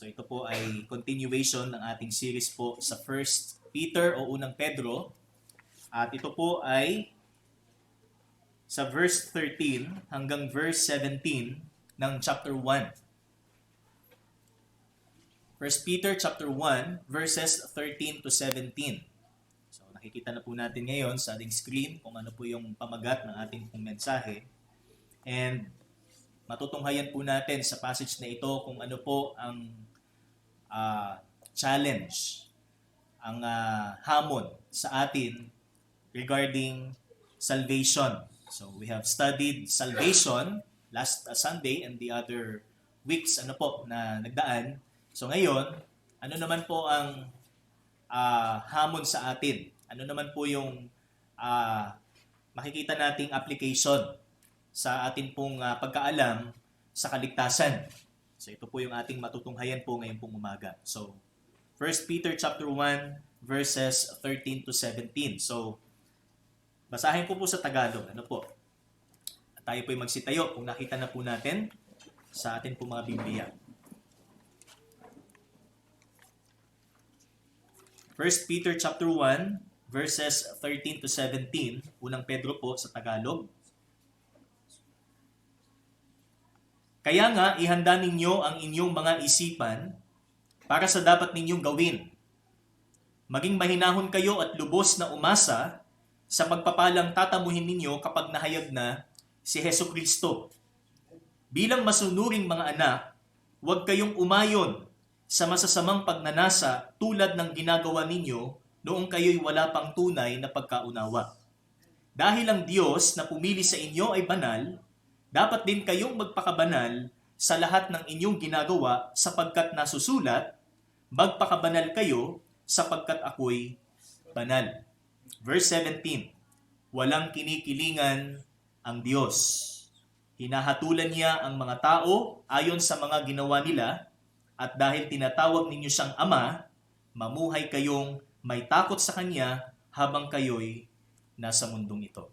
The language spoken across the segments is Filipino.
So ito po ay continuation ng ating series po sa First Peter o Unang Pedro. At ito po ay sa verse 13 hanggang verse 17 ng chapter 1. First Peter chapter 1 verses 13 to 17. So nakikita na po natin ngayon sa ating screen kung ano po yung pamagat ng ating pong mensahe. And matutunghayan po natin sa passage na ito kung ano po ang challenge, ang hamon sa atin regarding salvation. So we have studied salvation last Sunday and the other weeks na nagdaan. So ngayon, ano naman po ang hamon sa atin? Ano naman po yung makikita nating application sa atin pong pagkaalam sa kaligtasan? So ito po yung ating matutunghayan po ngayon pong umaga. So 1 Peter chapter 1 verses 13 to 17. So basahin po sa Tagalog. At tayo po ay magsitayo kung nakita na po natin sa atin po mga Biblia. 1 Peter chapter 1 verses 13 to 17. Unang Pedro po sa Tagalog. Kaya nga, ihanda ninyo ang inyong mga isipan para sa dapat ninyong gawin. Maging mahinahon kayo at lubos na umasa sa pagpapalang tatamuhin ninyo kapag nahayag na si Hesukristo. Bilang masunuring mga anak, huwag kayong umayon sa masasamang pagnanasa tulad ng ginagawa ninyo noong kayo'y wala pang tunay na pagkaunawa. Dahil ang Diyos na pumili sa inyo ay banal, dapat din kayong magpakabanal sa lahat ng inyong ginagawa sapagkat nasusulat, magpakabanal kayo sapagkat ako'y banal. Verse 17, walang kinikilingan ang Diyos. Hinahatulan niya ang mga tao ayon sa mga ginawa nila, at dahil tinatawag ninyo siyang Ama, mamuhay kayong may takot sa Kanya habang kayo'y nasa mundong ito.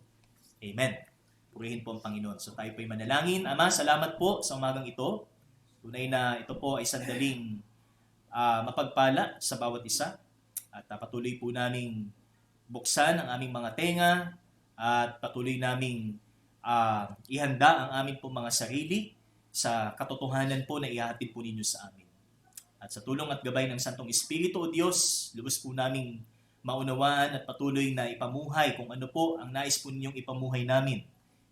Amen. Purihin po ang Panginoon. So tayo po'y manalangin. Ama, salamat po sa umagang ito. Tunay na ito po ay sandaling mapagpala sa bawat isa. At patuloy po naming buksan ang aming mga tenga at patuloy naming ihanda ang aming po mga sarili sa katotohanan po na ihahatid po ninyo sa amin. At sa tulong at gabay ng Santong Espiritu o Diyos, lubos po naming maunawaan at patuloy na ipamuhay kung ano po ang nais po ninyong ipamuhay namin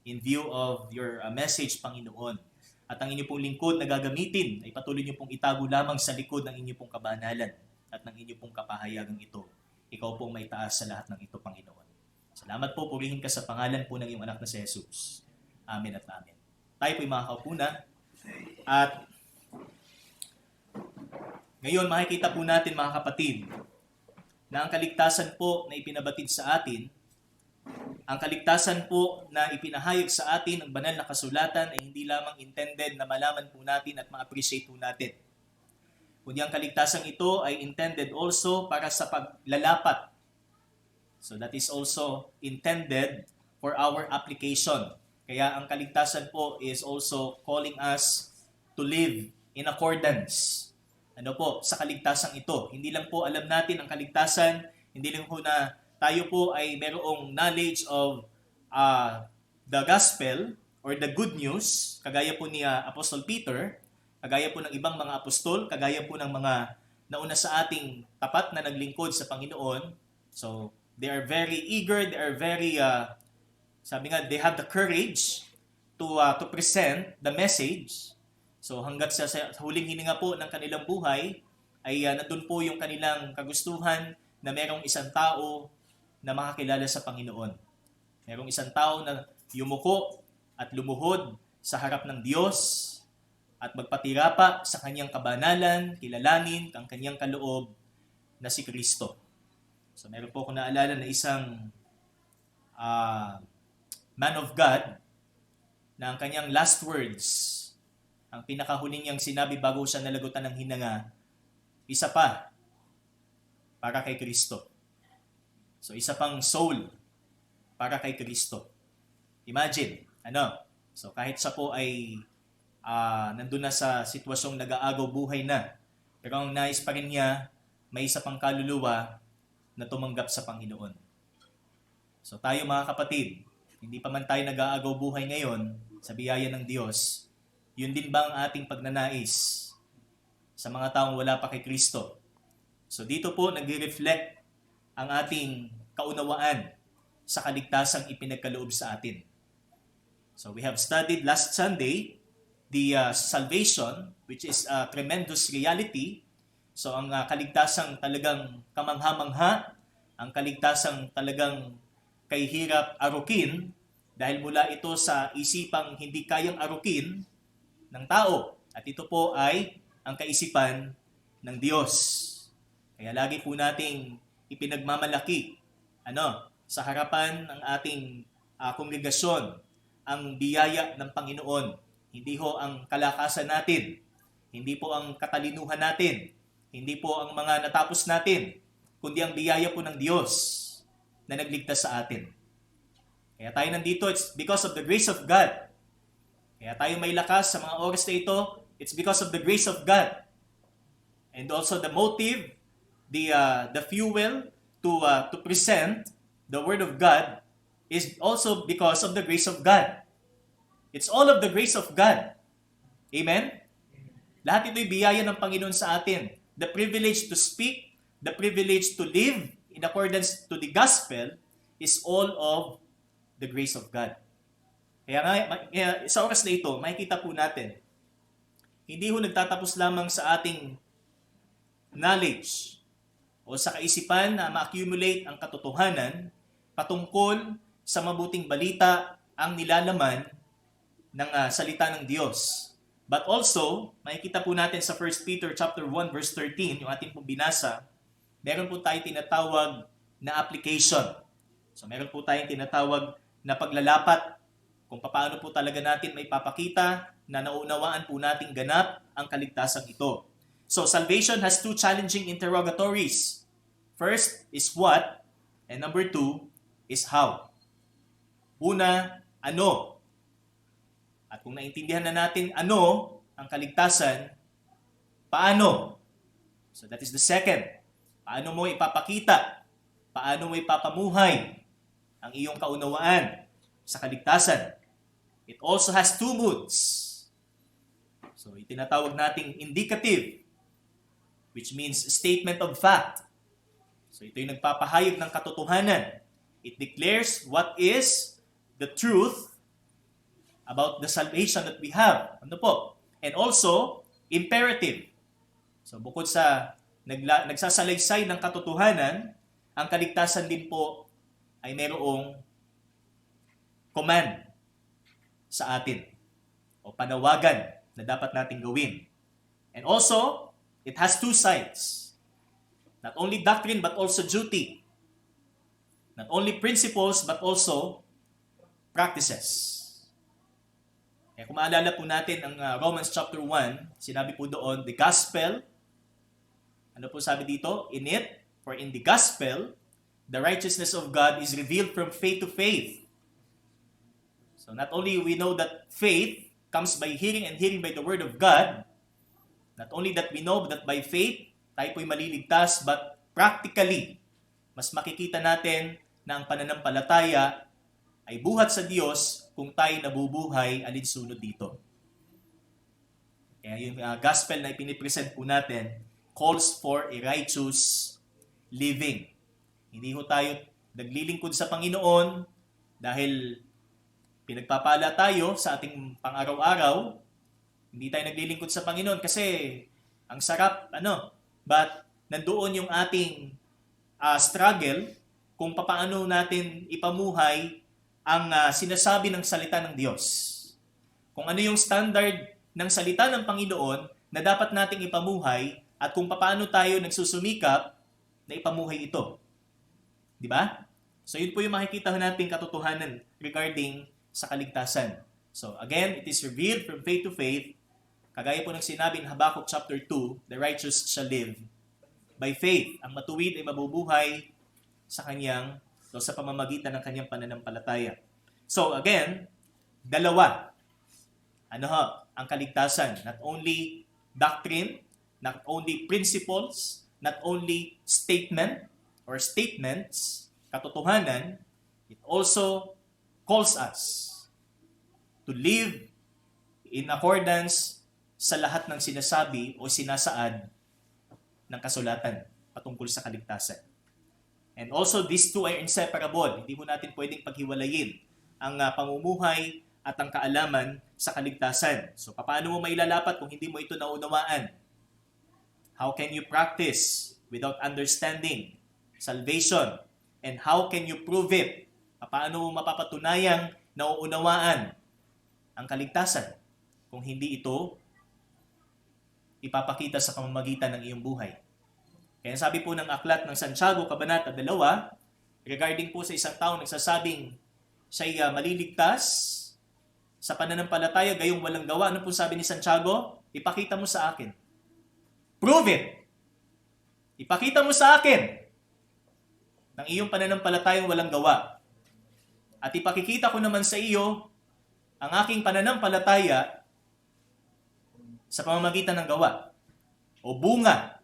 in view of your message, Panginoon. At ang inyong pong lingkod na gagamitin ay patuloy niyo pong itago lamang sa likod ng inyong pong kabanalan at ng inyong pong kapahayagang ito. Ikaw pong may taas sa lahat ng ito, Panginoon. Salamat po, purihin ka sa pangalan po ng iyong anak na si Jesus. Amen at amen. Tayo po'y makakaupo na. At ngayon makikita po natin, mga kapatid, na ang kaligtasan po na ipinabatid sa atin, ang kaligtasan po na ipinahayag sa atin ng banal na kasulatan ay hindi lamang intended na malaman po natin at ma-appreciate po natin. Kundi ang kaligtasan ito ay intended also para sa paglalapat. So that is also intended for our application. Kaya ang kaligtasan po is also calling us to live in accordance. Sa kaligtasang ito. Hindi lang po alam natin ang kaligtasan, hindi lang po na tayo po ay merong knowledge of the gospel or the good news, kagaya po ni Apostle Peter, kagaya po ng ibang mga apostol, kagaya po ng mga nauna sa ating tapat na naglingkod sa Panginoon. So, they are very eager, they are very, they have the courage to present the message. So, hanggat sa huling hininga po ng kanilang buhay, ay nandun po yung kanilang kagustuhan na merong isang tao na makakilala sa Panginoon. Merong isang tao na yumuko at lumuhod sa harap ng Diyos at magpatirapa sa kanyang kabanalan, kilalanin ang kanyang kaloob na si Kristo. So meron po ako naalala na isang man of God na ang kanyang last words, ang pinakahuling niyang sinabi bago siya nalagutan ng hinanga, isa pa para kay Kristo. So, isa pang soul para kay Kristo. Imagine, So, kahit siya po ay nandun na sa sitwasyong nag-aagaw buhay na, Pero ang nais pa rin niya, may isa pang kaluluwa na tumanggap sa Panginoon. So tayo mga kapatid, hindi pa man tayo nag-aagaw buhay ngayon sa biyaya ng Diyos, yun din ba ang ating pagnanais sa mga taong wala pa kay Kristo? So dito po nagre-reflect ang ating kaunawaan sa kaligtasang ipinagkaloob sa atin. So we have studied last Sunday the salvation, which is a tremendous reality. So ang kaligtasang talagang kamangha-mangha, ang kaligtasang talagang kay hirap arukin, dahil mula ito sa isipang hindi kayang arukin ng tao. At ito po ay ang kaisipan ng Diyos. Kaya lagi po nating ipinagmamalaki sa harapan ng ating kongregasyon ang biyaya ng Panginoon. Hindi ho ang kalakasan natin, hindi po ang katalinuhan natin, hindi po ang mga natapos natin, kundi ang biyaya po ng Diyos na nagligtas sa atin. Kaya tayo nandito, it's because of the grace of God. Kaya tayo may lakas sa mga oras na ito, it's because of the grace of God. And also the motive, the fuel to present the Word of God is also because of the grace of God. It's all of the grace of God. Amen? Lahat ito'y biyaya ng Panginoon sa atin. The privilege to speak, the privilege to live in accordance to the gospel is all of the grace of God. Kaya sa oras na ito, makikita po natin, hindi ho nagtatapos lamang sa ating knowledge o sa kaisipan na ma-accumulate ang katotohanan patungkol sa mabuting balita ang nilalaman ng salita ng Diyos. But also, makikita po natin sa 1 Peter chapter 1 verse 13, yung ating pong binasa, meron po tayong tinatawag na application. So meron po tayong tinatawag na paglalapat kung paano po talaga natin may papakita na naunawaan po nating ganap ang kaligtasan ito. So salvation has two challenging interrogatories. First is what, and number two is how. Una, ano? At kung naintindihan na natin ano ang kaligtasan, paano? So that is the second. Paano mo ipapakita? Paano mo ipapamuhay ang iyong kaunawaan sa kaligtasan? It also has two moods. So itinatawag nating indicative, which means statement of fact. So ito yung nagpapahayag ng katotohanan. It declares what is the truth about the salvation that we have. Ano po? And also, imperative. So bukod sa nagsasalaysay ng katotohanan, ang kaligtasan din po ay mayroong command sa atin o panawagan na dapat nating gawin. And also, it has two sides. Not only doctrine but also duty. Not only principles but also practices. Kaya kung maalala po natin ang Romans chapter 1, sinabi po doon, the gospel, ano po sabi dito? In it, for in the gospel, the righteousness of God is revealed from faith to faith. So not only we know that faith comes by hearing and hearing by the word of God, not only that we know that by faith, tayo po'y maliligtas, but practically, mas makikita natin na ang pananampalataya ay buhat sa Diyos kung tayo nabubuhay alinsunod dito. Kaya yung gospel na ipinipresent po natin calls for a righteous living. Hindi ho tayo naglilingkod sa Panginoon dahil pinagpapala tayo sa ating pang-araw-araw. Hindi tayo naglilingkod sa Panginoon kasi ang sarap, but nandoon yung ating struggle kung paano natin ipamuhay ang sinasabi ng salita ng Diyos. Kung ano yung standard ng salita ng Panginoon na dapat nating ipamuhay at kung paano tayo nagsusumikap na ipamuhay ito. Di ba? So yun po yung makikita natin katotohanan regarding sa kaligtasan. So again, it is revealed from faith to faith. Kagaya po ng sinabi ng Habakkuk chapter 2, the righteous shall live by faith. Ang matuwid ay mabubuhay sa kanyang sa pamamagitan ng kanyang pananampalataya. So again, dalawa. Ang kaligtasan, not only doctrine, not only principles, not only statements, katotohanan, it also calls us to live in accordance sa lahat ng sinasabi o sinasaad ng kasulatan patungkol sa kaligtasan. And also, these two are inseparable. Hindi mo natin pwedeng paghiwalayin ang pamumuhay at ang kaalaman sa kaligtasan. So, paano mo mailalapat kung hindi mo ito naunawaan? How can you practice without understanding salvation? And how can you prove it? Paano mo mapapatunayang nauunawaan ang kaligtasan kung hindi ito ipapakita sa pamamagitan ng iyong buhay? Kaya sabi po ng aklat ng Santiago, Kabanata 2, regarding po sa isang taong nagsasabing siya'y maliligtas sa pananampalataya gayong walang gawa. Ano po sabi ni Santiago? Ipakita mo sa akin. Prove it! Ipakita mo sa akin ng iyong pananampalatayang walang gawa. At ipakikita ko naman sa iyo ang aking pananampalataya sa pamamagitan ng gawa o bunga.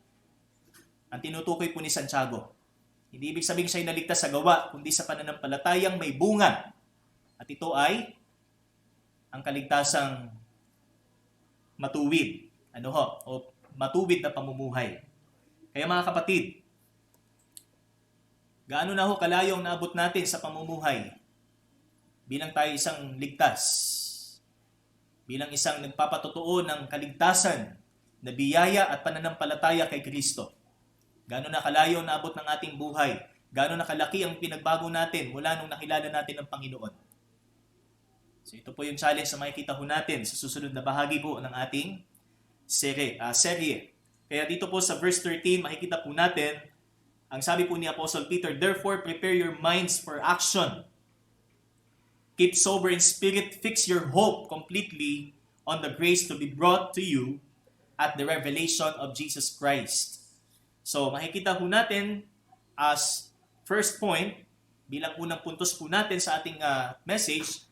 Ang tinutukoy po ni Santiago. Hindi ibig sabihin siya'y naligtas sa gawa, kundi sa pananampalatayang may bunga. At ito ay ang kaligtasang matuwid. O matuwid na pamumuhay. Kaya mga kapatid, gaano na kalayo ang naabot natin sa pamumuhay bilang tayo isang ligtas, bilang isang nagpapatotoo ng kaligtasan na biyaya at pananampalataya kay Kristo. Gaano na kalayo naabot ng ating buhay, gaano na kalaki ang pinagbago natin mula nung nakilala natin ang Panginoon. So ito po yung challenge na makikita ho natin sa susunod na bahagi po ng ating serye. Kaya dito po sa verse 13, makikita po natin, ang sabi po ni Apostle Peter, "Therefore, prepare your minds for action. Keep sober in spirit, fix your hope completely on the grace to be brought to you at the revelation of Jesus Christ." So, makikita po natin as first point, bilang unang puntos po natin sa ating message,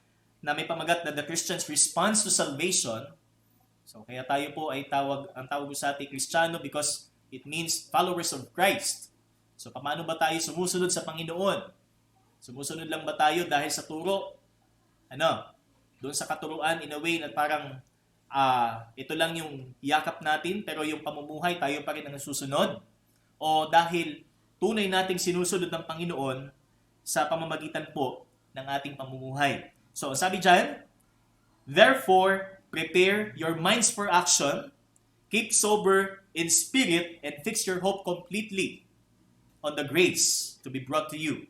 na may pamagat na the Christian's response to salvation. So, kaya tayo po ay ang tawag sa ating Kristiyano because it means followers of Christ. So, paano ba tayo sumusunod sa Panginoon? Sumusunod lang ba tayo dahil sa turo? Doon sa katuruan in a way na parang ito lang yung yakap natin pero yung pamumuhay tayo pa rin ang susunod? O dahil tunay nating sinusunod ng Panginoon sa pamamagitan po ng ating pamumuhay? So, sabi dyan, "Therefore, prepare your minds for action, keep sober in spirit, and fix your hope completely on the grace to be brought to you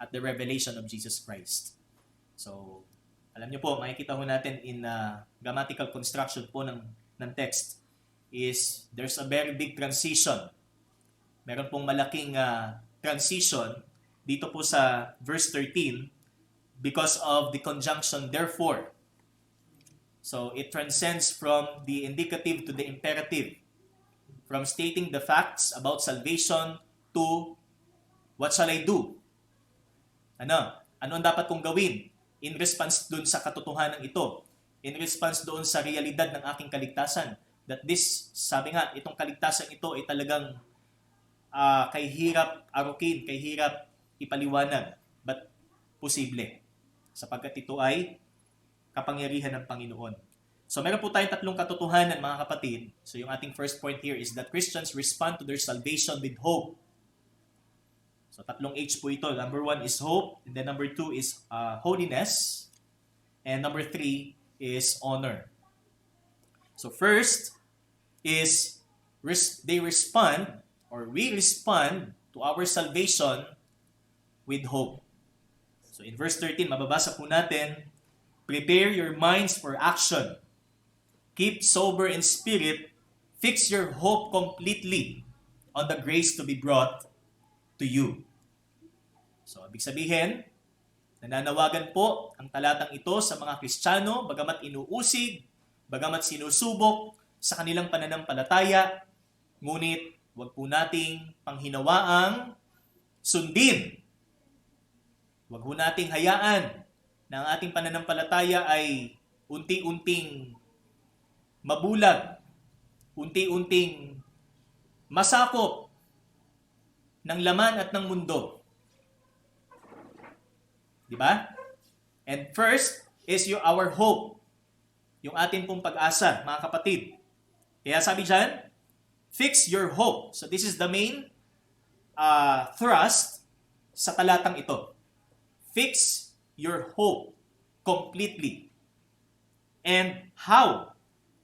at the revelation of Jesus Christ." So, alam niyo po, makikita ho natin in grammatical construction po ng text is there's a very big transition. Meron pong malaking transition dito po sa verse 13 because of the conjunction therefore. So, it transcends from the indicative to the imperative. From stating the facts about salvation to what shall I do? Ano ang dapat kong gawin in response doon sa katotohanan ito? In response doon sa realidad ng aking kaligtasan. That this, sabi nga, itong kaligtasan ito ay talagang kay hirap arukin, kay hirap ipaliwanag. But posible. Sapagkat ito ay kapangyarihan ng Panginoon. So meron po tayong tatlong katotohanan mga kapatid. So yung ating first point here is that Christians respond to their salvation with hope. So tatlong H po ito. Number 1 is hope. And then number 2 is holiness. And number 3 is honor. So first is they respond or we respond to our salvation with hope. So in verse 13, mababasa po natin, "Prepare your minds for action. Keep sober in spirit. Fix your hope completely on the grace to be brought to you." So, ibig sabihin, nananawagan po ang talatang ito sa mga Kristiyano, bagamat inuusig, bagamat sinusubok sa kanilang pananampalataya, ngunit huwag po nating panghinawaang sundin. Huwag po nating hayaan na ang ating pananampalataya ay unti-unting mabulag unti-unting masakop ng laman at ng mundo. Di ba? And first is our hope. Yung atin pong pag-asa, mga kapatid. Kaya sabi dyan, fix your hope. So this is the main thrust sa talatang ito. Fix your hope completely. And how?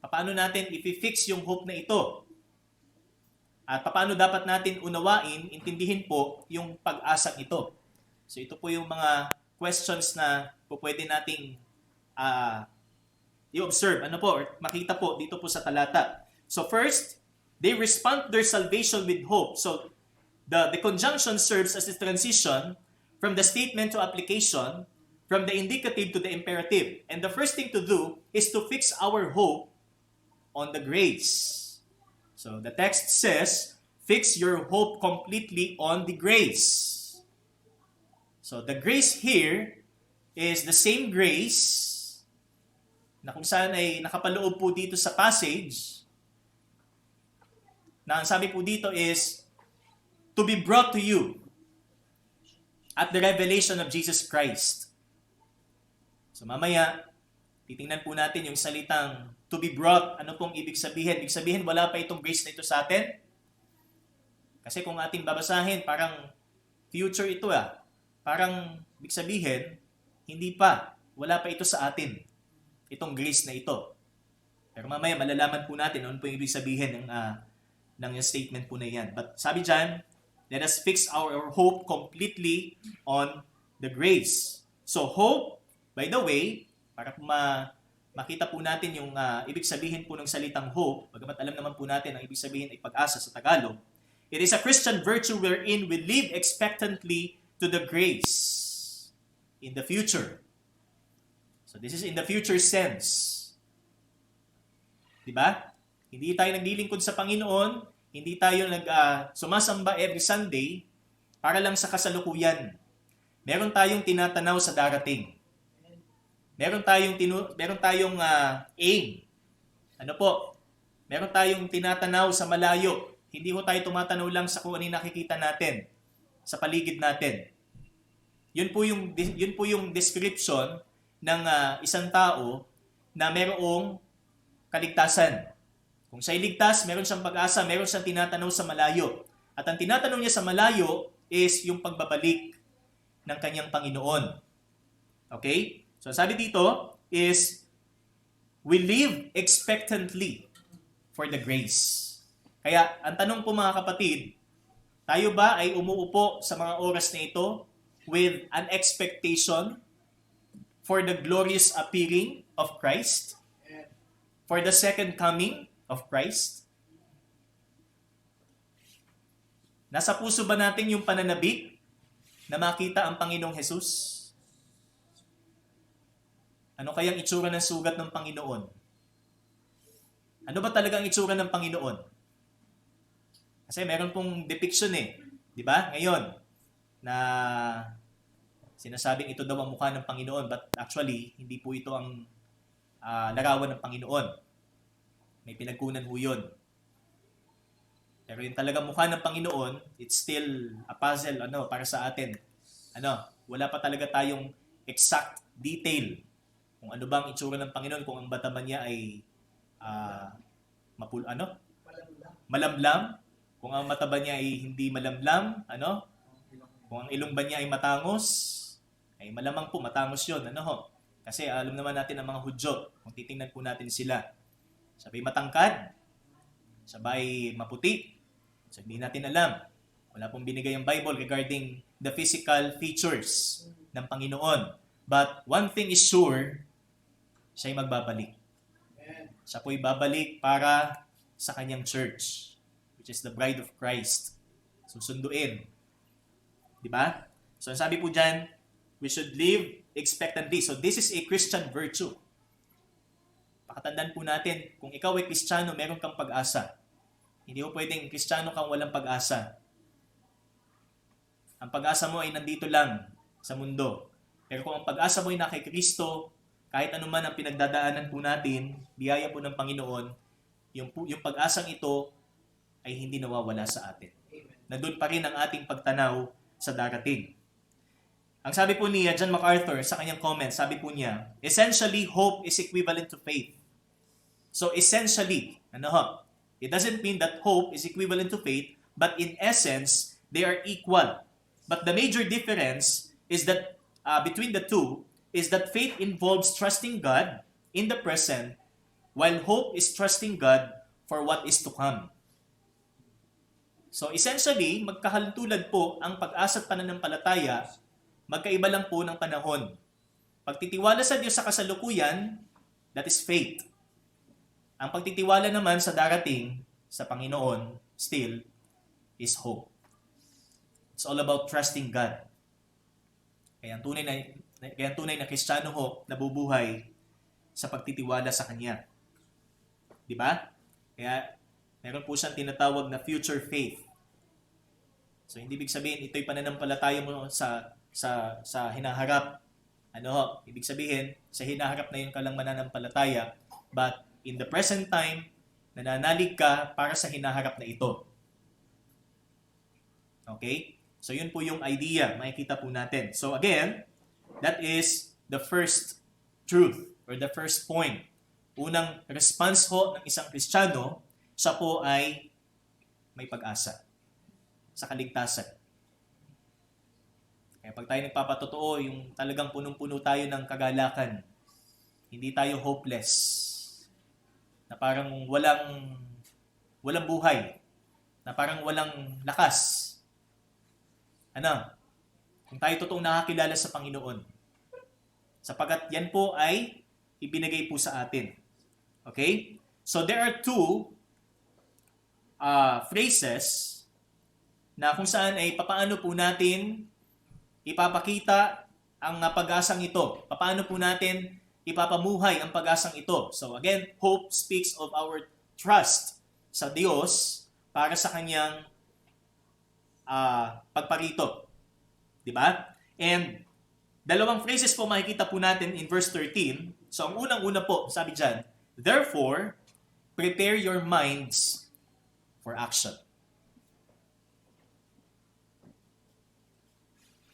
Paano natin i-fix yung hope na ito? At paano dapat natin unawain, intindihin po yung pag-asang ito? So ito po yung mga questions na pwede nating i-observe, or makita po dito po sa talata. So first, they respond to their salvation with hope. So the conjunction serves as a transition from the statement to application, from the indicative to the imperative. And the first thing to do is to fix our hope on the grace. So the text says, fix your hope completely on the grace. So the grace here is the same grace na kung saan ay nakapaloob po dito sa passage na ang sabi po dito is to be brought to you at the revelation of Jesus Christ. So mamaya, titingnan po natin yung salitang to be brought. Ano pong ibig sabihin? Ibig sabihin, wala pa itong grace na ito sa atin. Kasi kung ating babasahin, parang future ito Parang, ibig sabihin, hindi pa. Wala pa ito sa atin. Itong grace na ito. Pero mamaya, malalaman po natin ano po yung ibig sabihin ng statement po na yan. But sabi dyan, let us fix our hope completely on the grace. So hope, by the way, para makita po natin yung ibig sabihin po ng salitang hope, bagamat alam naman po natin ang ibig sabihin ay pag-asa sa Tagalog, it is a Christian virtue wherein we live expectantly to the grace in the future. So this is in the future sense. Diba? Hindi tayo naglilingkod sa Panginoon, hindi tayo sumasamba every Sunday para lang sa kasalukuyan. Meron tayong tinatanaw sa darating. Meron tayong aim. Meron tayong tinatanaw sa malayo. Hindi ho tayo tumatanaw lang sa kung ano yung nakikita natin sa paligid natin. Yun po yung description ng isang tao na mayroong kaligtasan. Kung siya'y ligtas, meron siyang pag-asa, meron siyang tinatanaw sa malayo. At ang tinatanong niya sa malayo is yung pagbabalik ng kanyang Panginoon. Okay? So sabi dito is, we live expectantly for the grace. Kaya, ang tanong po mga kapatid, tayo ba ay umuupo sa mga oras na ito with an expectation for the glorious appearing of Christ? For the second coming of Christ? Nasa puso ba natin yung pananabik na makita ang Panginoong Jesus? Ano kayang itsura ng sugat ng Panginoon? Ano ba talagang itsura ng Panginoon? Kasi meron pong depiction di ba? Ngayon, na sinasabing ito daw ang mukha ng Panginoon, but actually, hindi po ito ang larawan ng Panginoon. May pinagkunan ho yun. Pero yung talagang mukha ng Panginoon, it's still a puzzle para sa atin. Wala pa talaga tayong exact detail kung ano bang itsura ng Panginoon, kung ang bata ba niya ay malamlam, kung ang mata ba niya ay hindi malamlam, kung ang ilong ba niya ay matangos, ay malamang po matangos yun, Kasi alam naman natin ang mga Hudyo, kung titingnan po natin sila. Sabay matangkad, sabay maputi, so hindi natin alam. Wala pong binigay ang Bible regarding the physical features ng Panginoon. But one thing is sure, siya'y magbabalik. Siya po'y babalik para sa kanyang church, which is the bride of Christ. Susunduin. Diba? So, ang sabi po dyan, we should live expectantly. So, this is a Christian virtue. Pakatandaan po natin, kung ikaw ay Kristiyano, meron kang pag-asa. Hindi mo pwedeng Kristiyano kang walang pag-asa. Ang pag-asa mo ay nandito lang sa mundo. Pero kung ang pag-asa mo ay naka Kristo, kahit anuman ang pinagdadaanan po natin, biyaya po ng Panginoon, yung pag-asang ito ay hindi nawawala sa atin. Nandun pa rin ang ating pagtanaw sa darating. Ang sabi po ni John MacArthur sa kanyang comment, sabi po niya, essentially, hope is equivalent to faith. So essentially, it doesn't mean that hope is equivalent to faith, but in essence, they are equal. But the major difference is that between the two is that faith involves trusting God in the present, while hope is trusting God for what is to come. So essentially, magkahalintulad po ang pag-asa at pananampalataya, magkaiba lang po ng panahon. Pagtitiwala sa Diyos sa kasalukuyan, that is faith. Ang pagtitiwala naman sa darating, sa Panginoon, still, is hope. It's all about trusting God. Kaya ang tunay na Kristiyano ho, nabubuhay sa pagtitiwala sa Kanya. Di ba? Kaya meron po siyang tinatawag na future faith. So hindi ibig sabihin ito'y pananampalataya mo sa hinaharap. Ibig sabihin sa hinaharap na yun ka lang mananampalataya, but in the present time, nananalig ka para sa hinaharap na ito. Okay? So yun po yung idea, makikita po natin. So again, that is the first truth or the first point. Unang response ho ng isang Kristiyano, siya po ay may pag-asa sa kaligtasan. Kaya pag tayo nagpapatotoo, yung talagang punong-puno tayo ng kagalakan, hindi tayo hopeless, na parang walang buhay, na parang walang lakas. Kung tayo totoong nakakilala sa Panginoon, sapagat yan po ay ibinigay po sa atin. Okay? So there are two phrases na kung saan ay papaano po natin ipapakita ang pag-asang ito. Papaano po natin ipapamuhay ang pag-asang ito. So again, hope speaks of our trust sa Diyos para sa kanyang pagparito. Diba? And dalawang phrases po makikita po natin in verse 13. So ang unang-una po, sabi dyan, therefore, prepare your minds for action.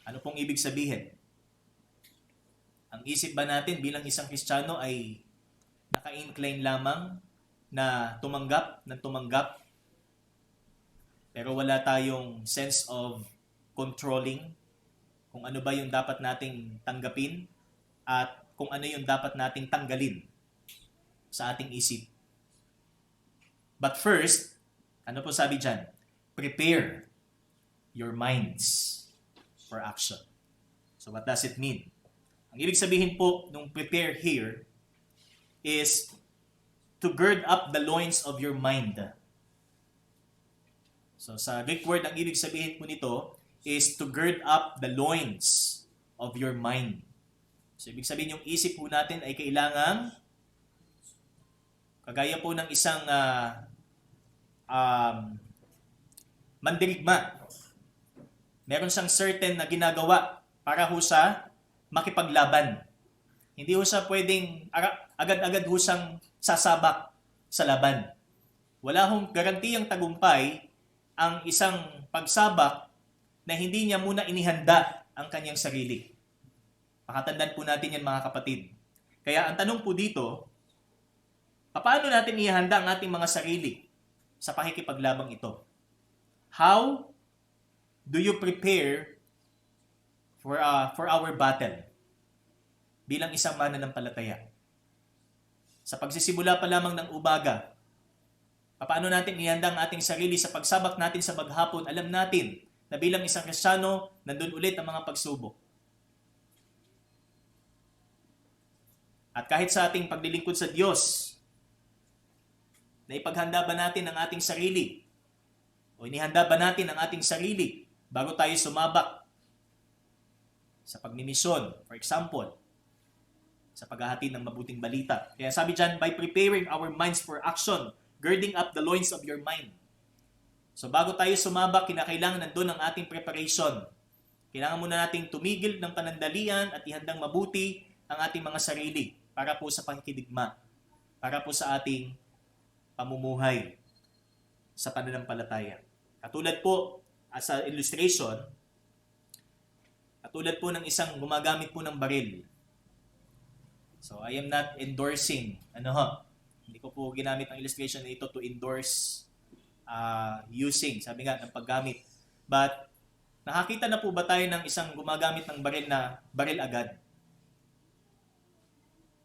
Ano pong ibig sabihin? Ang isip ba natin bilang isang Kristiyano ay naka-incline lamang na tumanggap pero wala tayong sense of controlling kung ano ba yung dapat nating tanggapin at kung ano yung dapat nating tanggalin sa ating isip. But first, ano po sabi dyan? Prepare your minds for action. So what does it mean? Ang ibig sabihin po nung prepare here is to gird up the loins of your mind. So sa Greek word, ang ibig sabihin po nito is to gird up the loins of your mind. So ibig sabihin yung isip po natin ay kailangang kagaya po ng isang mandirigma. Meron siyang certain na ginagawa para ho sa makipaglaban. Hindi ho siya pwedeng agad-agad ho siyang sasabak sa laban. Wala hong garantiyang tagumpay ang isang pagsabak na hindi niya muna inihanda ang kanyang sarili. Pakatandaan po natin yan mga kapatid. Kaya ang tanong po dito, paano natin ihanda ang ating mga sarili sa pakikipaglabang ito? How do you prepare for our battle bilang isang mananampalataya? Sa pagsisimula pa lamang ng umaga, paano natin ihanda ang ating sarili sa pagsabak natin sa maghapon? Alam natin na bilang isang Kristiyano, nandun ulit ang mga pagsubok. At kahit sa ating paglilingkod sa Diyos, na ipaghanda ba natin ang ating sarili? O inihanda ba natin ang ating sarili bago tayo sumabak sa pagmimisyon, for example, sa paghahatid ng mabuting balita? Kaya sabi dyan, by preparing our minds for action, girding up the loins of your mind. So bago tayo sumabak, kinakailangan nandun ang ating preparation. Kailangan muna nating tumigil ng panandalian at ihandang mabuti ang ating mga sarili para po sa pakikidigma, para po sa ating pamumuhay sa pananampalataya. Katulad po, as a illustration, katulad po ng isang gumagamit po ng baril. So, I am not endorsing, hindi ko po ginamit ang illustration na ito to endorse using, sabi nga, ng paggamit. But, nakakita na po ba tayo ng isang gumagamit ng baril na baril agad?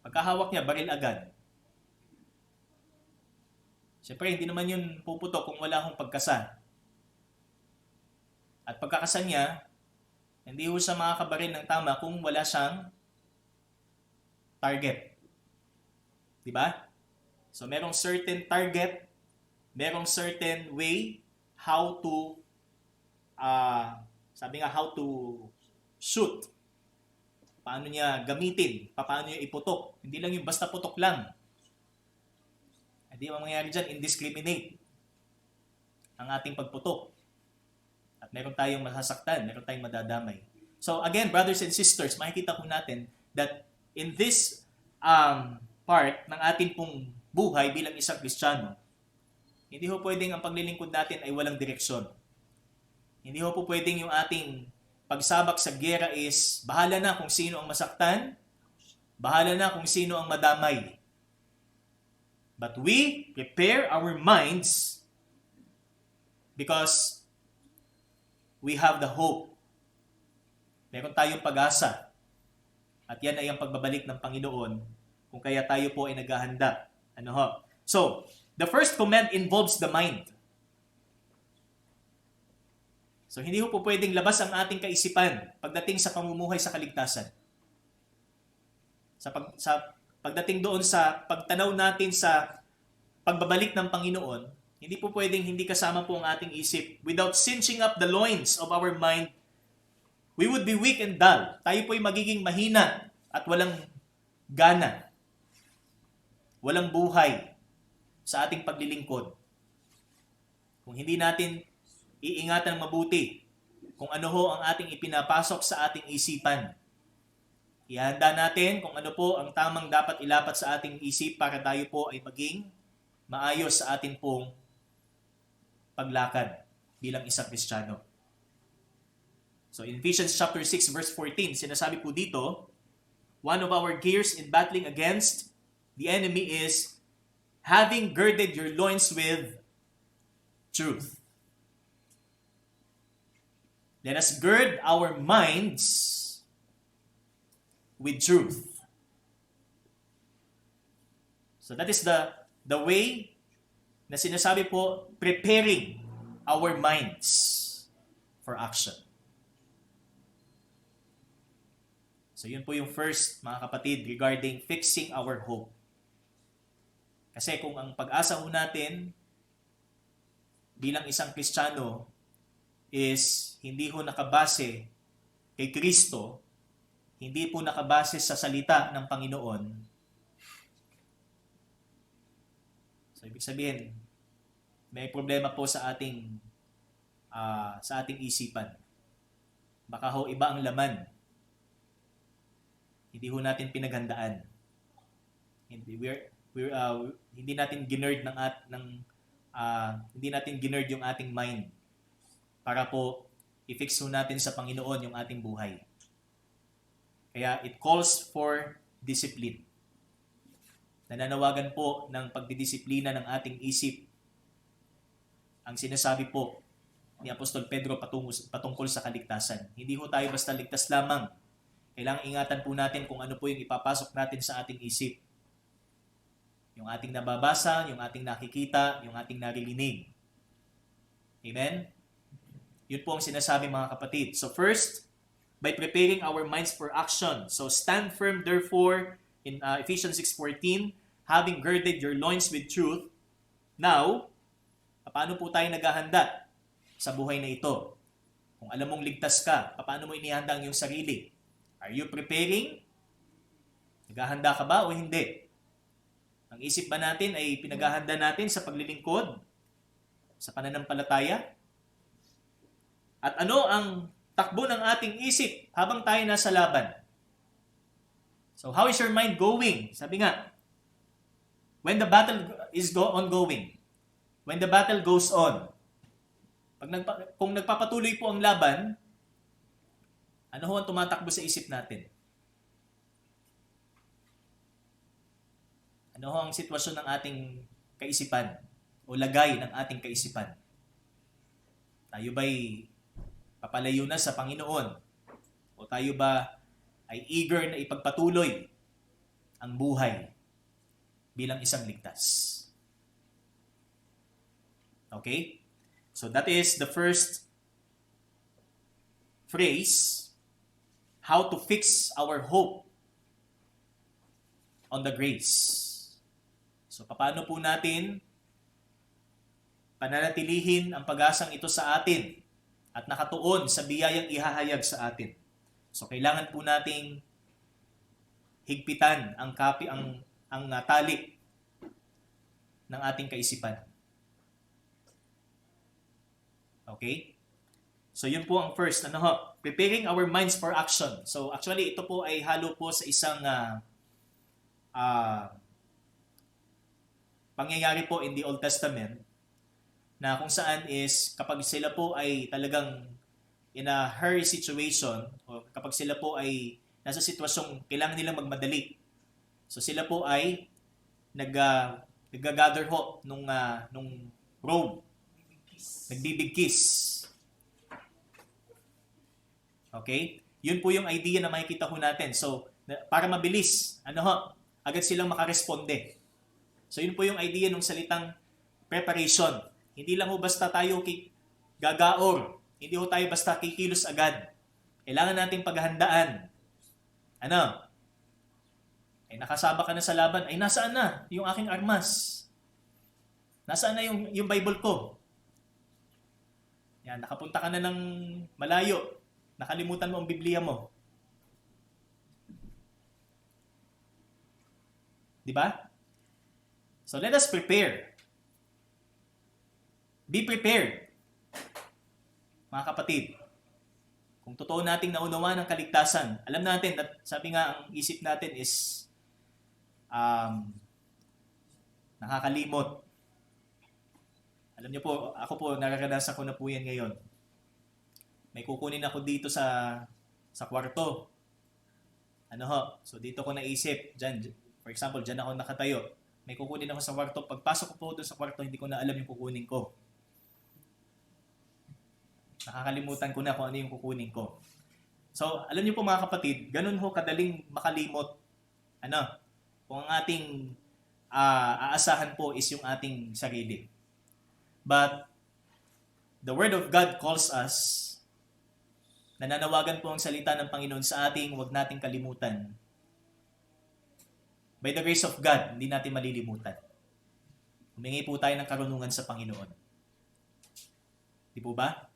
Pagkahawak niya, baril agad. Siyempre, hindi naman yun puputok kung wala akong pagkasa. At pagkakasa niya, hindi ho siya makakabaril ng tama kung wala siyang target. Diba? So, merong certain target, merong certain way how to, how to shoot. Paano niya gamitin, paano niya iputok. Hindi lang yung basta putok lang. Hindi ang mangyayari dyan, indiscriminate ang ating pagputok. At meron tayong masasaktan, meron tayong madadamay. So again, brothers and sisters, makikita po natin that in this part ng ating pong buhay bilang isang Kristiyano, hindi ho pwedeng ang paglilingkod natin ay walang direksyon. Hindi ho po pwedeng yung ating pagsabak sa giyera is bahala na kung sino ang masaktan, bahala na kung sino ang madamay. But we prepare our minds because we have the hope. Meron tayong pag-asa. At yan ay ang pagbabalik ng Panginoon kung kaya tayo po ay naghahanda. So, the first command involves the mind. So, hindi po pwedeng labas ang ating kaisipan pagdating sa pamumuhay sa kaligtasan. Pagdating doon sa pagtanaw natin sa pagbabalik ng Panginoon, hindi po pwedeng hindi kasama po ang ating isip. Without cinching up the loins of our mind, we would be weak and dull. Tayo po ay magiging mahina at walang gana. Walang buhay sa ating paglilingkod. Kung hindi natin iingatan mabuti kung ano ho ang ating ipinapasok sa ating isipan. Ihanda natin kung ano po ang tamang dapat ilapat sa ating isip para tayo po ay maging maayos sa ating pong paglakad bilang isang Kristiyano. So in Ephesians chapter 6 verse 14, sinasabi po dito, one of our gears in battling against the enemy is having girded your loins with truth. Let us gird our minds with truth. So that is the way na sinasabi po, preparing our minds for action. So yun po yung first, mga kapatid, regarding fixing our hope. Kasi kung ang pag-asa ho natin bilang isang Kristiyano is hindi ho nakabase kay Kristo, hindi po nakabase sa salita ng Panginoon. So, ibig sabihin, may problema po sa ating isipan. Baka ho iba ang laman. Hindi ho natin pinaghandaan. Hindi natin ginerd hindi natin ginerd yung ating mind para po i-fix ho natin sa Panginoon yung ating buhay. Kaya it calls for discipline. Nananawagan po ng pagdidisiplina ng ating isip. Ang sinasabi po ni Apostol Pedro patungkol sa kaligtasan. Hindi ho tayo basta ligtas lamang. Kailangang ingatan po natin kung ano po yung ipapasok natin sa ating isip. Yung ating nababasa, yung ating nakikita, yung ating naririnig. Amen? Yun po ang sinasabi mga kapatid. So first, by preparing our minds for action. So stand firm therefore in Ephesians 6:14, having girded your loins with truth. Now, paano po tayo naghahanda sa buhay na ito? Kung alam mong ligtas ka, paano mo inihanda ang iyong sarili? Are you preparing? Naghahanda ka ba o hindi? Ang isip ba natin ay pinaghahanda natin sa paglilingkod? Sa pananampalataya? At ano ang takbo ng ating isip habang tayo nasa laban? So how is your mind going? Sabi nga, when the battle ongoing, when the battle goes on, kung nagpapatuloy po ang laban, ano ho ang tumatakbo sa isip natin? Ano ho ang sitwasyon ng ating kaisipan o lagay ng ating kaisipan? Tayo ba'y papalayo na sa Panginoon? O tayo ba ay eager na ipagpatuloy ang buhay bilang isang ligtas? Okay? So that is the first phrase, how to fix our hope on the grace. So, paano po natin pananatilihin ang pag-asang ito sa atin at nakatuon sa biyayang ihahayag sa atin? So, kailangan po nating higpitan ang tali ng ating kaisipan. Okay? So, yun po ang first. Preparing our minds for action. So, actually, ito po ay halo po sa isang pangyayari po in the Old Testament na kung saan is kapag sila po ay talagang in a hurry situation o kapag sila po ay nasa sitwasyong kailangan nilang magmadali. So sila po ay nag-gather ho nung robe. Nagbibigkis. Okay? Yun po yung idea na makikita ho natin. So para mabilis, agad silang makaresponde. So yun po yung idea ng salitang preparation. Hindi lang ho basta tayo gagaor. Hindi ho tayo basta kikilos agad. Kailangan nating paghandaan. Ay nakasaba ka na sa laban. Ay nasaan na yung aking armas? Nasaan na yung Bible ko? Yan, nakapunta ka na ng malayo. Nakalimutan mo ang Biblia mo. Di ba? So let us prepare. Be prepared. Mga kapatid, kung totoo nating naunawa ng kaligtasan, alam natin, sabi nga, ang isip natin is nakakalimot. Alam niyo po, ako po, nararanasan ko na po yan ngayon. May kukunin ako dito sa kwarto. So dito ko naisip, dyan, for example, dyan ako nakatayo. May kukunin ako sa kwarto. Pagpasok ko po doon sa kwarto, hindi ko na alam yung kukunin ko. Nakakalimutan ko na kung ano yung kukunin ko. So, alam niyo po mga kapatid, ganun ho kadaling makalimot. Kung ang ating aasahan po is yung ating sarili. But, the Word of God calls us, nananawagan po ang salita ng Panginoon sa ating huwag nating kalimutan. By the grace of God, hindi natin malilimutan. Humingi po tayo ng karunungan sa Panginoon. Di po ba?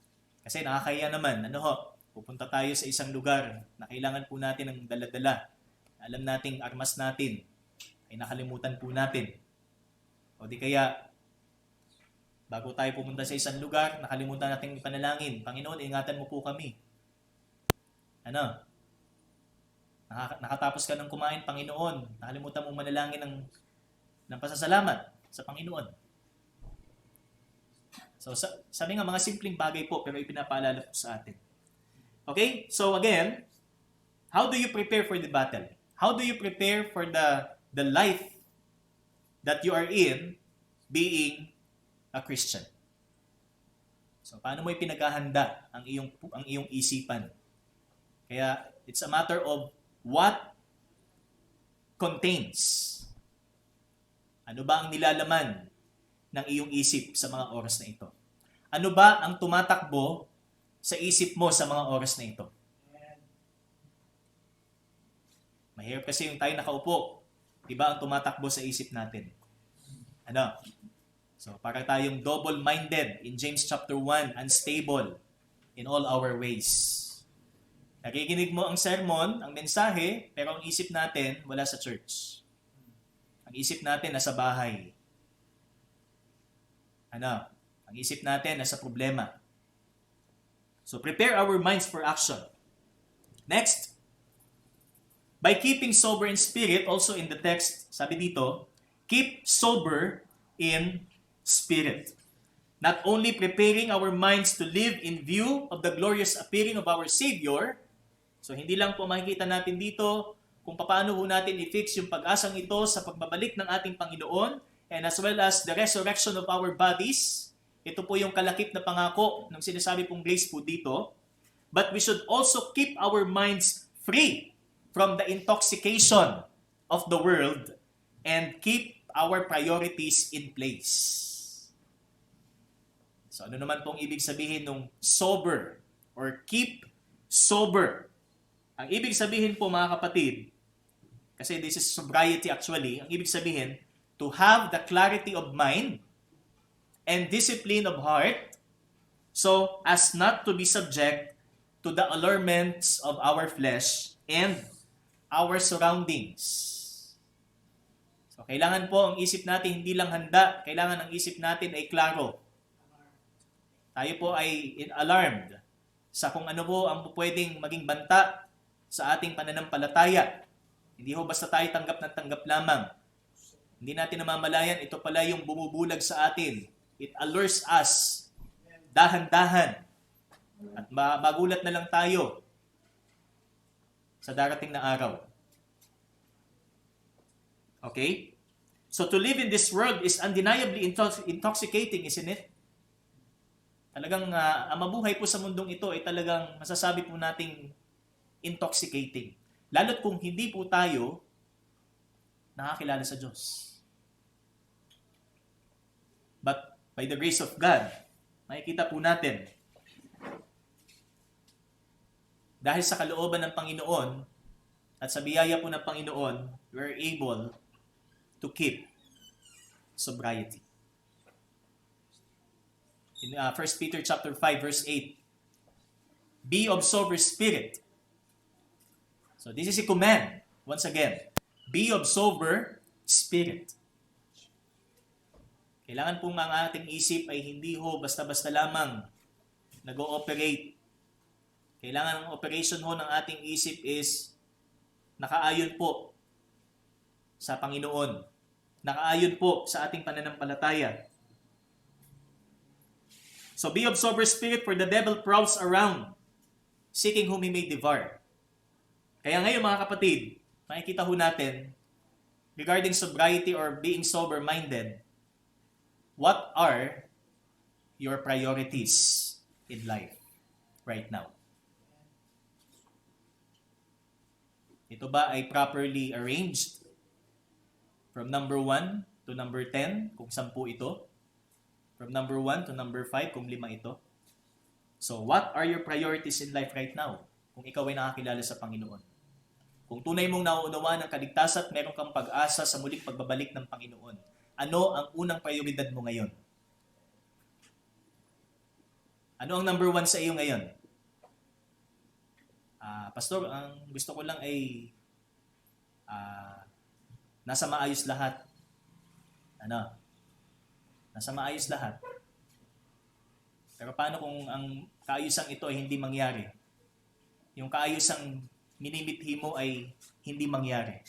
Kasi nakakaya naman, pupunta tayo sa isang lugar na kailangan po natin ng dala-dala. Alam nating armas natin, ay nakalimutan po natin. O di kaya, bago tayo pupunta sa isang lugar, nakalimutan natin panalangin. Panginoon, ingatan mo po kami. Nakatapos ka ng kumain, Panginoon. Nakalimutan mong manalangin ng pasasalamat sa Panginoon. So, sabi nga, mga simpleng bagay po, pero ipinapaalala po sa atin. Okay? So, again, how do you prepare for the battle? How do you prepare for the life that you are in being a Christian? So, paano mo ipinaghahanda ang iyong isipan? Kaya, it's a matter of what contains. Ano ba ang nilalaman ng iyong isip sa mga oras na ito? Ano ba ang tumatakbo sa isip mo sa mga oras na ito? Mahirap kasi yung tayo nakaupo. Diba ang tumatakbo sa isip natin? So, para tayong double-minded in James chapter 1, unstable in all our ways. Nakikinig mo ang sermon, ang mensahe, pero ang isip natin wala sa church. Ang isip natin nasa bahay. Ang isip natin nasa problema. So prepare our minds for action. Next, by keeping sober in spirit, also in the text, sabi dito, keep sober in spirit. Not only preparing our minds to live in view of the glorious appearing of our Savior, so hindi lang po makikita natin dito kung paano po natin i-fix yung pag-asang ito sa pagbabalik ng ating Panginoon, and as well as the resurrection of our bodies. Ito po yung kalakip na pangako ng sinasabi pong grace po dito. But we should also keep our minds free from the intoxication of the world and keep our priorities in place. So ano naman pong ibig sabihin ng sober or keep sober? Ang ibig sabihin po mga kapatid, kasi this is sobriety actually, ang ibig sabihin, to have the clarity of mind and discipline of heart so as not to be subject to the allurements of our flesh and our surroundings. So kailangan po ang isip natin hindi lang handa, kailangan ang isip natin ay klaro. Tayo po ay alarmed sa kung ano po ang pwedeng maging banta sa ating pananampalataya. Hindi ho basta tayo tanggap ng tanggap lamang. Hindi natin namamalayan, ito pala yung bumubulag sa atin. It allures us. Dahan-dahan. At magulat na lang tayo sa darating na araw. Okay? So to live in this world is undeniably intoxicating, isn't it? Talagang ang mabuhay po sa mundong ito ay talagang masasabi po nating intoxicating. Lalo't kung hindi po tayo nakakilala sa Diyos. But by the grace of God, makikita po natin, dahil sa kalooban ng Panginoon at sa biyaya po ng Panginoon, we're able to keep sobriety. In 1 Peter chapter 5 verse 8, be of sober spirit. So this is a command. Once again, be of sober spirit. Kailangan pong ang ating isip ay hindi ho basta-basta lamang nag-ooperate. Kailangan ang operation ho ng ating isip is nakaayon po sa Panginoon. Nakaayon po sa ating pananampalataya. So be of sober spirit, for the devil prowls around, seeking whom he may devour. Kaya ngayon mga kapatid, makikita ho natin, regarding sobriety or being sober-minded, what are your priorities in life right now? Ito ba ay properly arranged? From number 1 to number 10, kung 10 ito. From number 1 to number 5, kung 5 ito. So, what are your priorities in life right now? Kung ikaw ay nakakilala sa Panginoon. Kung tunay mong nauunawaan ng kaligtasan at meron kang pag-asa sa muling pagbabalik ng Panginoon, ano ang unang prioridad mo ngayon? Ano ang number 1 sa iyo ngayon? Pastor, ang gusto ko lang ay nasa maayos lahat. Ano? Nasa maayos lahat. Pero paano kung ang kaayusang ito ay hindi mangyari? Yung kaayusang minimithi mo ay hindi mangyari.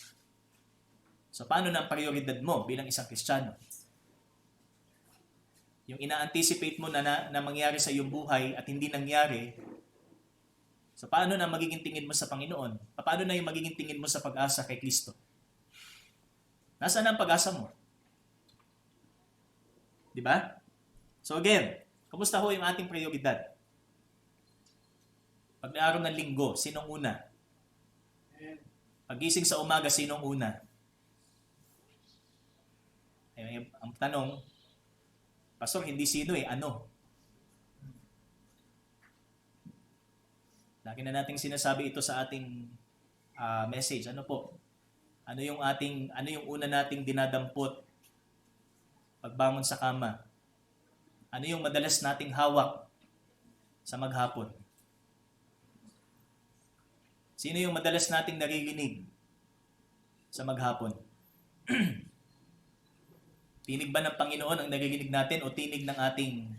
So paano na ang prioridad mo bilang isang Kristiyano? Yung ina-anticipate mo na mangyari sa iyong buhay at hindi nangyari, so paano na magiging tingin mo sa Panginoon? Paano na yung magiging tingin mo sa pag-asa kay Kristo? Nasaan ang pag-asa mo? Di ba? So again, kumusta ho yung ating prioridad? Pag araw ng linggo, sinong una? Pagising sa umaga, sinong una? Ang tanong, Pastor, hindi sino ano? Lagi na nating sinasabi ito sa ating message. Ano po? Ano yung una nating dinadampot pagbangon sa kama? Ano yung madalas nating hawak sa maghapon? Sino yung madalas nating naririnig sa maghapon? Tinig ba ng Panginoon ang naririnig natin o tinig ng ating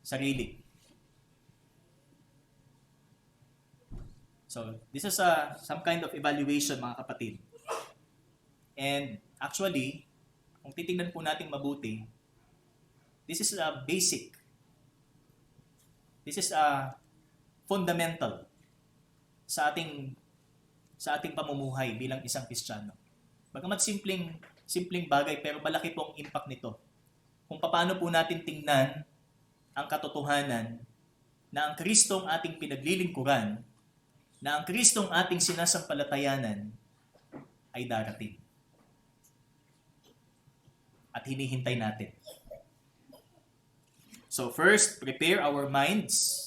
sarili? So, this is some kind of evaluation, mga kapatid. And Actually, kung titingnan po natin mabuti, this is a basic. This is a fundamental sa ating pamumuhay bilang isang Kristiyano. Bagamat simpleng bagay pero malaki po ang impact nito. Kung paano po natin tingnan ang katotohanan na ang Kristong ating pinaglilingkuran, na ang Kristong ating sinasampalatayanan ay darating. At hinihintay natin. So first, prepare our minds.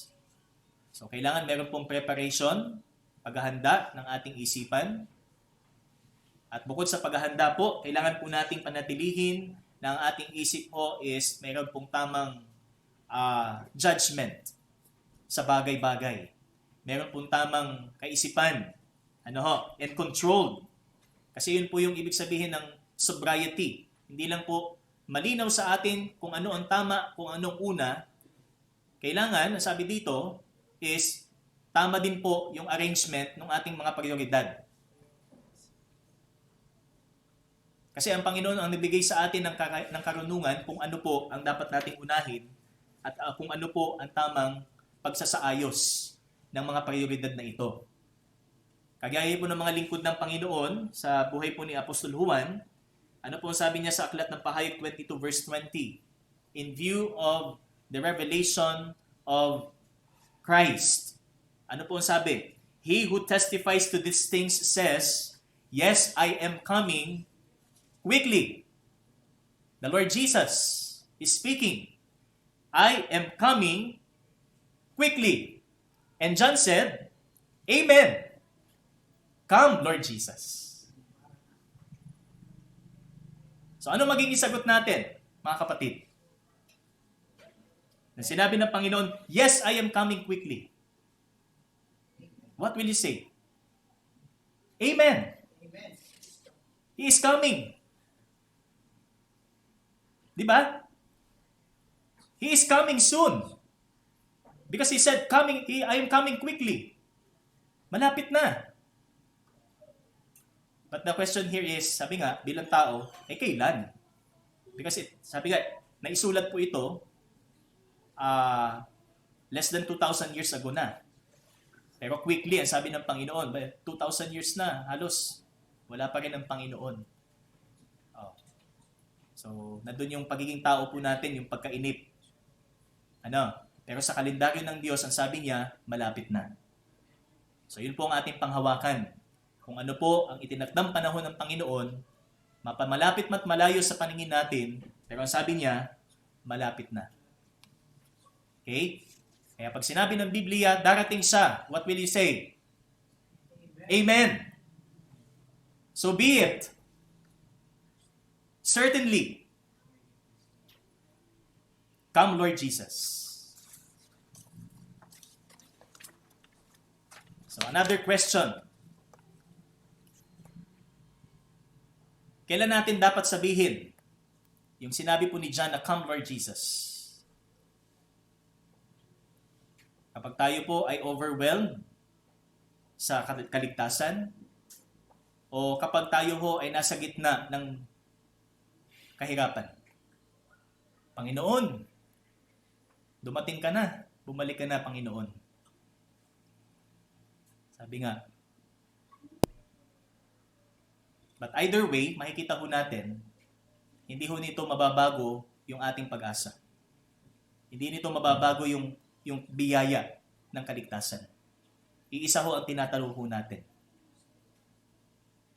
So kailangan meron pong preparation, paghahanda ng ating isipan. At bukod sa paghahanda po, kailangan po nating panatilihin na ang ating isip po is meron pong tamang judgment sa bagay-bagay. Meron pong tamang kaisipan. And controlled. Kasi yun po yung ibig sabihin ng sobriety. Hindi lang po malinaw sa atin kung ano ang tama, kung anong una. Kailangan, sabi dito, is tama din po yung arrangement ng ating mga prioridad. Kasi ang Panginoon ang nabigay sa atin ng karunungan kung ano po ang dapat nating unahin at kung ano po ang tamang pagsasaayos ng mga prioridad na ito. Kagaya po ng mga lingkod ng Panginoon sa buhay po ni Apostol Juan, ano po ang sabi niya sa Aklat ng Pahayag 22 verse 20? In view of the revelation of Christ. Ano po ang sabi? He who testifies to these things says, yes, I am coming quickly. The Lord Jesus is speaking. I am coming quickly. And John said, Amen. Come, Lord Jesus. So ano magiging sagot natin, mga kapatid? Na sinabi ng Panginoon, yes, I am coming quickly. What will you say? Amen. Amen. He is coming. Di ba? He is coming soon. Because He said, I am coming quickly. Malapit na. But the question here is, sabi nga, bilang tao, kailan? Because sabi nga, naisulat po ito less than 2,000 years ago na. Pero quickly, ang sabi ng Panginoon, 2,000 years na, halos, wala pa rin ang Panginoon. Oh. So, nandun yung pagiging tao po natin, yung pagkainip. Pero sa kalendaryo ng Diyos, ang sabi niya, malapit na. So, yun po ang ating panghawakan. Kung ano po ang itinakdang panahon ng Panginoon, mapamalapit mat malayo sa paningin natin, pero ang sabi niya, malapit na. Okay? Kaya pag sinabi ng Biblia, darating siya, what will you say? Amen. So be it. Certainly. Come, Lord Jesus. So another question. Kailan natin dapat sabihin yung sinabi po ni John na come Lord Jesus? Kapag tayo po ay overwhelmed sa kaligtasan o kapag tayo ho ay nasa gitna ng kahirapan. Panginoon, dumating ka na, bumalik ka na, Panginoon. Sabi nga, but either way, makikita ho natin, hindi ho nito mababago yung ating pag-asa. Hindi nito mababago yung biyaya ng kaligtasan. Iisa ho ang tinatalo ho natin.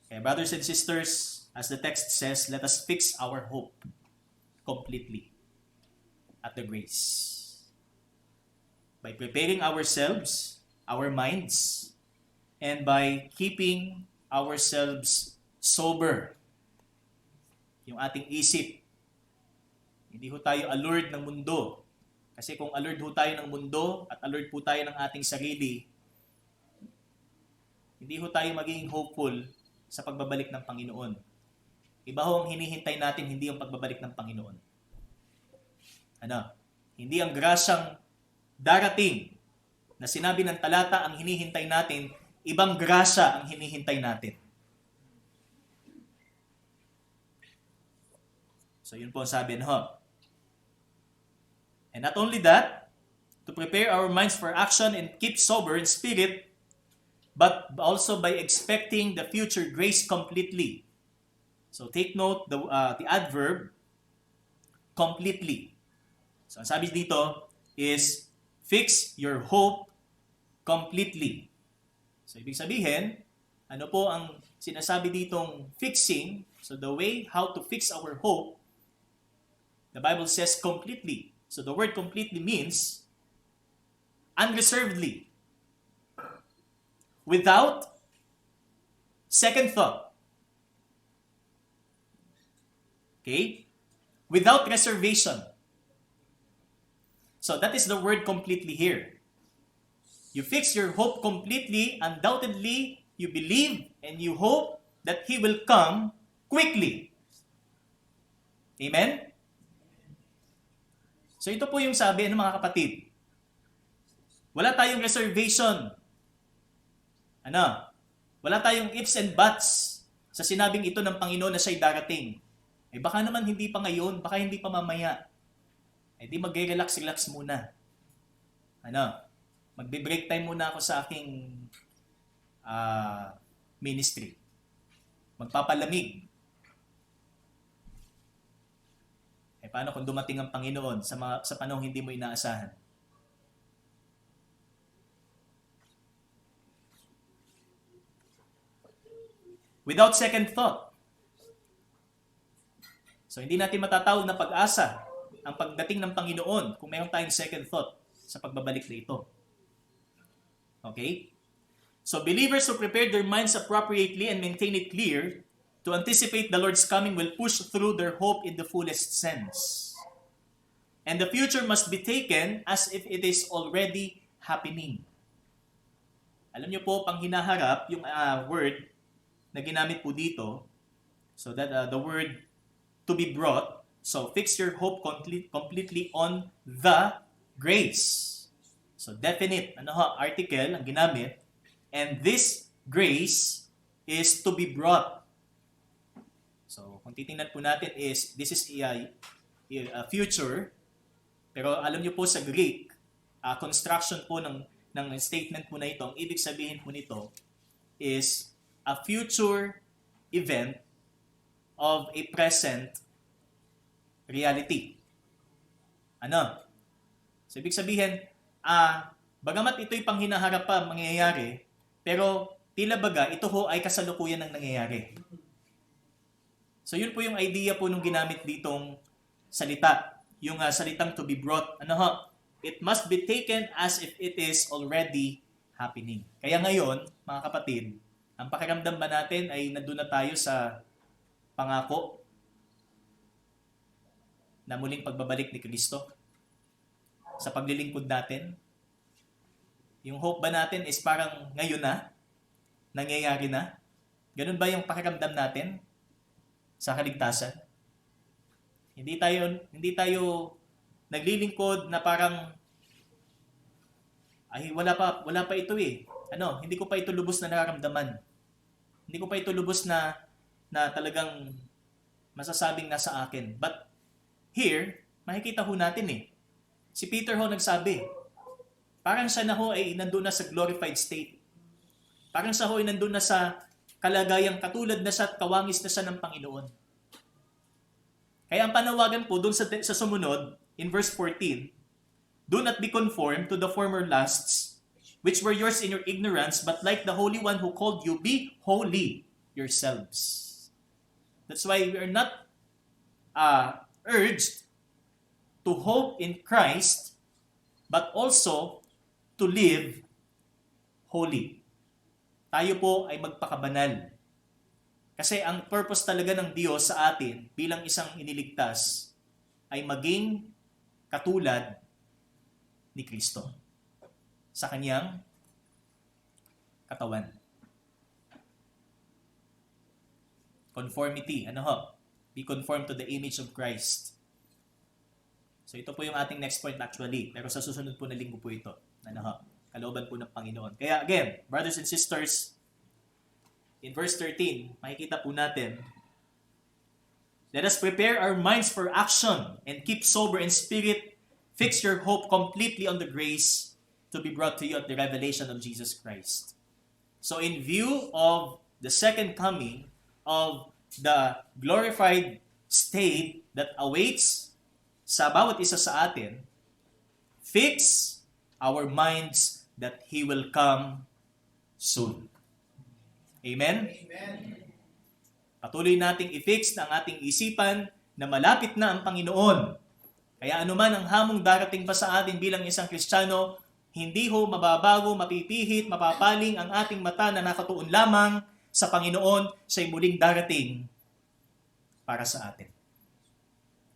Okay, brothers and sisters, as the text says, let us fix our hope completely at the grace. By preparing ourselves, our minds, and by keeping ourselves sober. Yung ating isip. Hindi ho tayo allured ng mundo. Kasi kung allured ho tayo ng mundo at allured po tayo ng ating sarili, hindi ho tayo magiging hopeful sa pagbabalik ng Panginoon. Iba ho ang hinihintay natin, hindi ang pagbabalik ng Panginoon. Hindi ang grasyang darating na sinabi ng talata ang hinihintay natin, ibang grasya ang hinihintay natin. So yun po ang sabi, no? And not only that, to prepare our minds for action and keep sober in spirit, but also by expecting the future grace completely. So take note the adverb completely. So ang sabi dito is fix your hope completely. So ibig sabihin, ano po ang sinasabi ditong fixing? So the way how to fix our hope, the Bible says completely. So the word completely means unreservedly, without second thought. Okay? Without reservation. So that is the word completely here. You fix your hope completely, undoubtedly, you believe and you hope that He will come quickly. Amen? So ito po yung sabi ng mga kapatid. Wala tayong reservation. Wala tayong ifs and buts sa sinabing ito ng Panginoon na siya'y darating. Baka naman hindi pa ngayon, baka hindi pa mamaya. Di mag-relax muna. Magbe-break time muna ako sa aking ministry. Magpapalamig. Paano kung dumating ang Panginoon sa panahong hindi mo inaasahan? Without second thought. So hindi natin matatawag na pag-asa ang pagdating ng Panginoon kung mayroon tayong second thought sa pagbabalik na ito. Okay? So believers who prepare their minds appropriately and maintain it clear to anticipate the Lord's coming will push through their hope in the fullest sense. And the future must be taken as if it is already happening. Alam niyo po, pang hinaharap, yung word na ginamit po dito, so that the word to be brought, so fix your hope completely on the grace. So definite, article ang ginamit, and this grace is to be brought. So, kung titingnan po natin this is a future, pero alam niyo po sa Greek, construction po ng statement po na ito, ang ibig sabihin po nito is a future event of a present reality. So, ibig sabihin, bagamat ito'y pang hinaharap pa mangyayari, pero tila baga, ito ho ay kasalukuyan ng nangyayari. So yun po yung idea po nung ginamit ditong salita. Yung salitang to be brought. It must be taken as if it is already happening. Kaya ngayon, mga kapatid, ang pakiramdam ba natin ay nandun na tayo sa pangako na muling pagbabalik ni Kristo? Sa paglilingkod natin? Yung hope ba natin is parang ngayon na? Nangyayari na? Ganun ba yung pakiramdam natin sa kaligtasan? Hindi tayo naglilingkod na parang wala pa ito hindi ko pa ito lubos na nararamdaman. Hindi ko pa ito lubos na talagang masasabing nasa akin. But here, makikita ho natin si Peter ho nagsabi, parang siya na ho ay nandun na sa glorified state. Parang siya ho ay nandun na sa kalagayang katulad na siya at kawangis na siya ng Panginoon. Kaya ang panawagan po doon sa sumunod, in verse 14, do not be conformed to the former lusts, which were yours in your ignorance, but like the Holy One who called you, be holy yourselves. That's why we are not urged to hope in Christ, but also to live holy. Tayo po ay magpakabanal. Kasi ang purpose talaga ng Diyos sa atin bilang isang iniligtas ay maging katulad ni Kristo sa kanyang katawan. Conformity. Be conformed to the image of Christ. So ito po yung ating next point actually. Pero sa susunod po na linggo po ito. Kalooban po ng Panginoon. Kaya again, brothers and sisters, in verse 13, makikita po natin Let us prepare our minds for action and keep sober in spirit. Fix your hope completely on the grace to be brought to you at the revelation of Jesus Christ. So in view of the second coming of the glorified state that awaits sa bawat isa sa atin, fix our minds that He will come soon. Amen? Amen. Patuloy nating i-fix na ang ating isipan na malapit na ang Panginoon. Kaya anuman ang hamong darating pa sa atin bilang isang Kristiyano, hindi ho mababago, mapipihit, mapapaling ang ating mata na nakatuon lamang sa Panginoon siya'y muling darating para sa atin.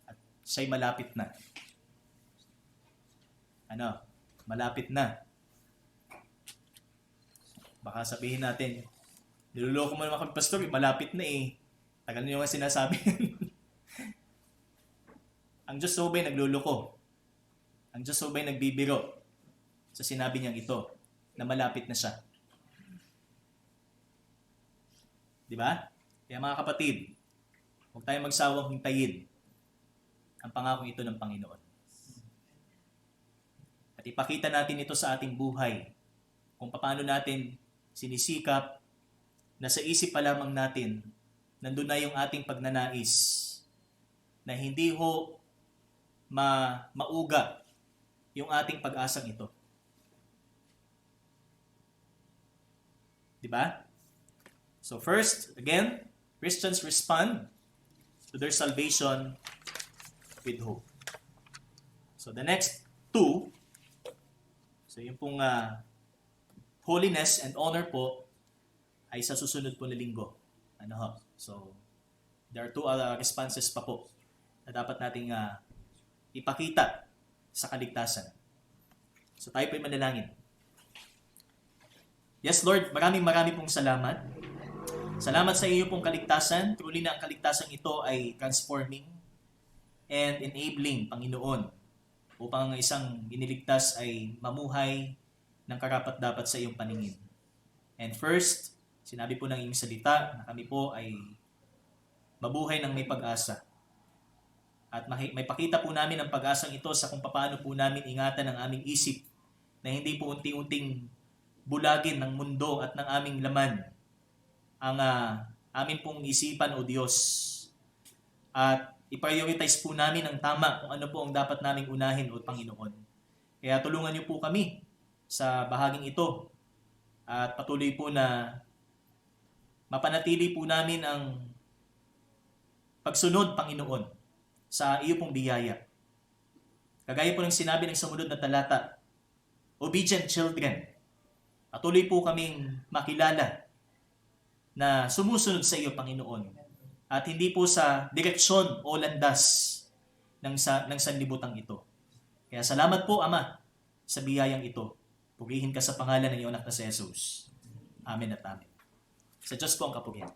At siya'y malapit na. Malapit na. Baka sabihin natin, niloloko mo naman kami, Pastor, malapit na eh. Tagal na yung sinasabi. Ang Diyos ho ba'y nagluloko? Ang Diyos ho ba'y nagbibiro sa sinabi niyang ito na malapit na siya? Di ba? Kaya mga kapatid, huwag tayong magsawang hintayin ang pangakong ito ng Panginoon. At ipakita natin ito sa ating buhay kung paano natin sinisikap na sa isip pa lamang natin nandun na yung ating pagnanais na hindi ho mauga yung ating pag-asang ito. Diba? So first, again, Christians respond to their salvation with hope. So the next two, so yung pong holiness and honor po ay sa susunod po na linggo. So there are two other responses pa po na dapat nating ipakita sa kaligtasan. So tayo po ay manalangin. Yes, Lord, maraming pong salamat. Salamat sa iyo pong kaligtasan. Truly na ang kaligtasan ito ay transforming and enabling, Panginoon, upang ang isang iniligtas ay mamuhay ng karapat-dapat sa iyong paningin. And first, sinabi po ng iyong salita na kami po ay mabuhay ng may pag-asa. At may pakita po namin ang pag-asang ito sa kung paano po namin ingatan ang aming isip na hindi po unti-unting bulagin ng mundo at ng aming laman ang amin pong isipan o Diyos. At i-prioritize po namin ang tama kung ano po ang dapat naming unahin o Panginoon. Kaya tulungan niyo po kami sa bahaging ito at patuloy po na mapanatili po namin ang pagsunod, Panginoon, sa iyo pong biyaya. Kagaya po ng sinabi ng sumunod na talata, obedient children, patuloy po kaming makilala na sumusunod sa iyo, Panginoon, at hindi po sa direksyon o landas ng sanlibutan ito. Kaya salamat po, Ama, sa biyayang ito. Purihin ka sa pangalan ng iyong anak na si Jesus. Amen at amen. Sa Diyos po ang kapurihan.